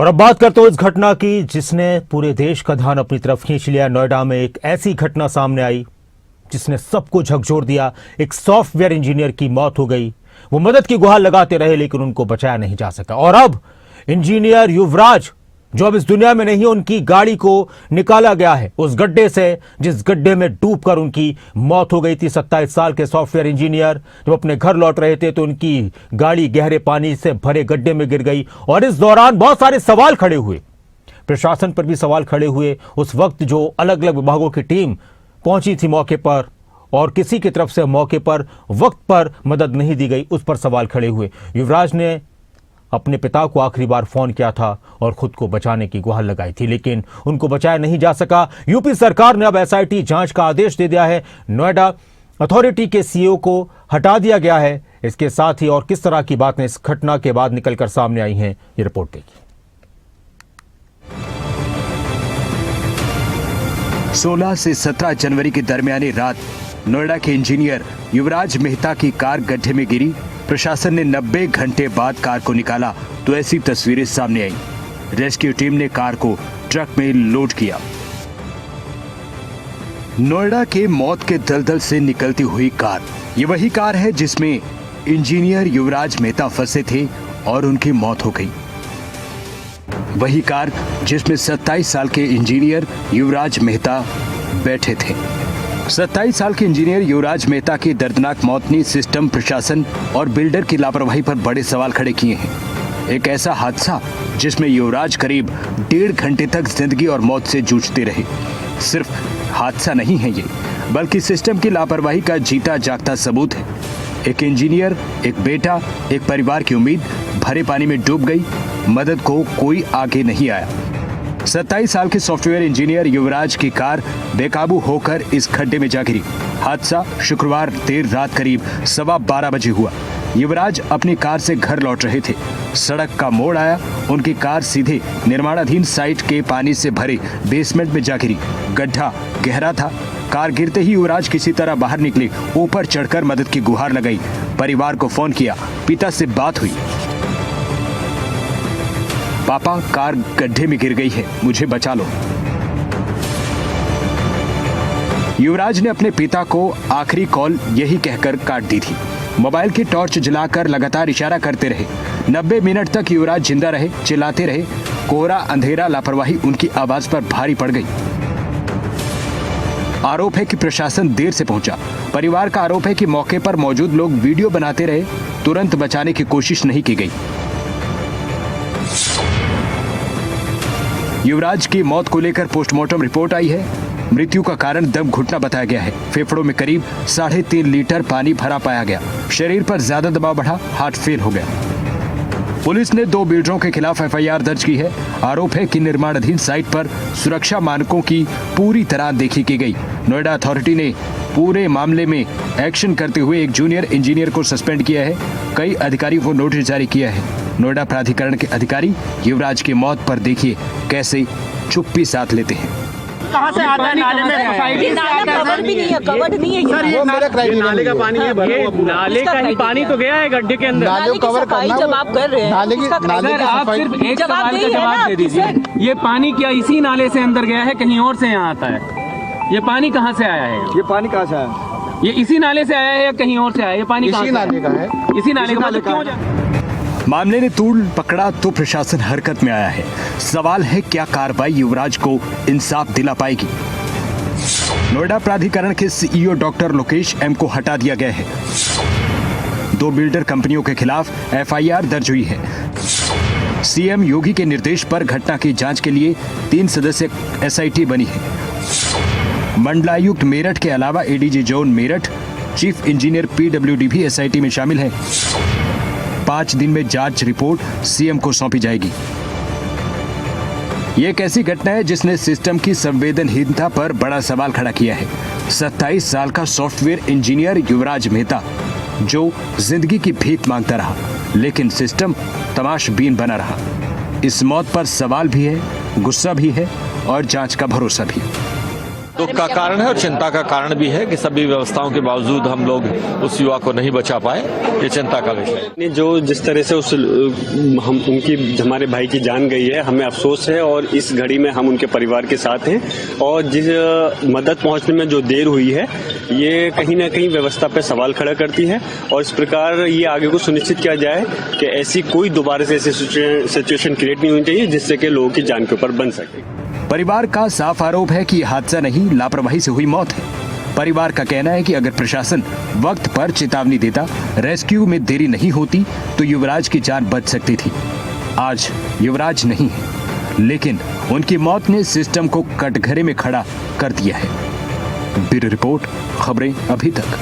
और अब बात करते हो इस घटना की जिसने पूरे देश का ध्यान अपनी तरफ खींच लिया। नोएडा में एक ऐसी घटना सामने आई जिसने सबको झकझोर दिया। एक सॉफ्टवेयर इंजीनियर की मौत हो गई। वो मदद की गुहार लगाते रहे लेकिन उनको बचाया नहीं जा सका। और अब इंजीनियर युवराज जो अब इस दुनिया में नहीं, उनकी गाड़ी को निकाला गया है उस गड्ढे से जिस गड्ढे में डूबकर उनकी मौत हो गई थी। 27 साल के सॉफ्टवेयर इंजीनियर जब अपने घर लौट रहे थे तो उनकी गाड़ी गहरे पानी से भरे गड्ढे में गिर गई। और इस दौरान बहुत सारे सवाल खड़े हुए, प्रशासन पर भी सवाल खड़े हुए। उस वक्त जो अलग अलग विभागों की टीम पहुंची थी मौके पर और किसी की तरफ से मौके पर वक्त पर मदद नहीं दी गई, उस पर सवाल खड़े हुए। युवराज ने अपने पिता को आखिरी बार फोन किया था और खुद को बचाने की गुहार लगाई थी लेकिन उनको बचाया नहीं जा सका। यूपी सरकार ने अब एसआईटी जांच का आदेश दे दिया है। नोएडा अथॉरिटी के सीईओ को हटा दिया गया है। इसके साथ ही और किस तरह की बातें इस घटना के बाद निकलकर सामने आई हैं, ये रिपोर्ट देखिए। 16 से 17 जनवरी के दरमियानी रात नोएडा के इंजीनियर युवराज मेहता की कार गड्ढे में गिरी। प्रशासन ने 90 घंटे बाद कार को निकाला तो ऐसी तस्वीरें सामने आई। रेस्क्यू टीम ने कार को ट्रक में लोड किया। नोएडा के मौत के दलदल से निकलती हुई कार, ये वही कार है जिसमें इंजीनियर युवराज मेहता फंसे थे और उनकी मौत हो गई। वही कार जिसमें 27 साल के इंजीनियर युवराज मेहता बैठे थे। 27 साल के इंजीनियर युवराज मेहता की दर्दनाक मौत ने सिस्टम, प्रशासन और बिल्डर की लापरवाही पर बड़े सवाल खड़े किए हैं। एक ऐसा हादसा जिसमें युवराज करीब 1.5 घंटे तक जिंदगी और मौत से जूझते रहे। सिर्फ हादसा नहीं है ये, बल्कि सिस्टम की लापरवाही का जीता जागता सबूत है। एक इंजीनियर, एक बेटा, एक परिवार की उम्मीद भरे पानी में डूब गई। मदद को कोई आगे नहीं आया। 27 साल के सॉफ्टवेयर इंजीनियर युवराज की कार बेकाबू होकर इस खड्डे में जा गिरी। हादसा शुक्रवार देर रात करीब 12:15 बजे हुआ। युवराज अपनी कार से घर लौट रहे थे। सड़क का मोड़ आया, उनकी कार सीधे निर्माणाधीन साइट के पानी से भरे बेसमेंट में जा गिरी। गड्ढा गहरा था। कार गिरते ही युवराज किसी तरह बाहर निकले। ऊपर चढ़कर मदद की गुहार लगाई। परिवार को फोन किया। पिता से बात हुई। पापा, कार गड्ढे में गिर गई है, मुझे बचा लो। युवराज ने अपने पिता को आखिरी कॉल यही कहकर काट दी थी। मोबाइल की टॉर्च जलाकर लगातार इशारा करते रहे। 90 मिनट तक युवराज जिंदा रहे, चिल्लाते रहे। कोहरा, अंधेरा, लापरवाही उनकी आवाज पर भारी पड़ गई। आरोप है कि प्रशासन देर से पहुंचा। परिवार का आरोप है कि मौके पर मौजूद लोग वीडियो बनाते रहे, तुरंत बचाने की कोशिश नहीं की गई। युवराज की मौत को लेकर पोस्टमार्टम रिपोर्ट आई है। मृत्यु का कारण दम घुटना बताया गया है। फेफड़ों में करीब 3.5 लीटर पानी भरा पाया गया। शरीर पर ज्यादा दबाव बढ़ा, हार्ट फेल हो गया। पुलिस ने 2 बिल्डरों के खिलाफ एफआईआर दर्ज की है। आरोप है कि निर्माणाधीन साइट पर सुरक्षा मानकों की पूरी तरह देखी की गई। नोएडा अथॉरिटी ने पूरे मामले में एक्शन करते हुए एक जूनियर इंजीनियर को सस्पेंड किया है। कई अधिकारियों को नोटिस जारी किया है। नोएडा प्राधिकरण के अधिकारी युवराज की मौत पर देखिए कैसे चुप्पी साथ लेते हैं। कहाँ से आता है? नाले में कवर भी नहीं है, कवर्ड नहीं है। सर, ये नाले का पानी है। ये नाले का ही पानी तो गया है गड्ढे के अंदर। नाले की सफाई जब आप कर रहे हैं, सर आप सिर्फ एक सवाल का जवाब दे दीजिए। ये पानी क्या इसी नाले से अंदर गया है, कहीं और से यहाँ आता है? ये पानी कहाँ से आया है? ये पानी कहाँ से आया? ये इसी नाले से आया है या कहीं और से आया? ये पानी इसी नाले का है। इसी नाले का क्यों? मामले ने तूल पकड़ा तो प्रशासन हरकत में आया है। सवाल है क्या कार्रवाई युवराज को इंसाफ दिला पाएगी? नोएडा प्राधिकरण के सीईओ डॉक्टर लोकेश एम को हटा दिया गया है। 2 बिल्डर कंपनियों के खिलाफ एफआईआर दर्ज हुई है। सीएम योगी के निर्देश पर घटना की जांच के लिए 3 सदस्य एसआईटी बनी है। मंडलायुक्त मेरठ के अलावा ADG zone Meerut, chief engineer PWD भी एसआईटी में शामिल है। 5 दिन में जांच रिपोर्ट सीएम को सौंपी जाएगी। यह एक ऐसी घटना है जिसने सिस्टम की संवेदनहीनता पर बड़ा सवाल खड़ा किया है। 27 साल का सॉफ्टवेयर इंजीनियर युवराज मेहता जो जिंदगी की भीख मांगता रहा, लेकिन सिस्टम तमाशबीन बना रहा। इस मौत पर सवाल भी है, गुस्सा भी है और जांच का भरोसा भी। दुख का कारण है और चिंता का कारण भी है कि सभी व्यवस्थाओं के बावजूद हम लोग उस युवा को नहीं बचा पाए। ये चिंता का विषय ने जो जिस तरह से हमारे भाई की जान गई है, हमें अफसोस है और इस घड़ी में हम उनके परिवार के साथ हैं। और जिस मदद पहुंचने में जो देर हुई है, ये कहीं ना कहीं व्यवस्था पे सवाल खड़ा करती है और इस प्रकार ये आगे को सुनिश्चित किया जाए कि ऐसी कोई दोबारा से ऐसी सिचुएशन क्रिएट नहीं होनी चाहिए जिससे कि लोगों की जान के ऊपर बन सके। परिवार का साफ आरोप है कि हादसा नहीं, लापरवाही से हुई मौत है। परिवार का कहना है कि अगर प्रशासन वक्त पर चेतावनी देता, रेस्क्यू में देरी नहीं होती तो युवराज की जान बच सकती थी। आज युवराज नहीं है, लेकिन उनकी मौत ने सिस्टम को कटघरे में खड़ा कर दिया है। ब्यूरो रिपोर्ट, खबरें अभी तक।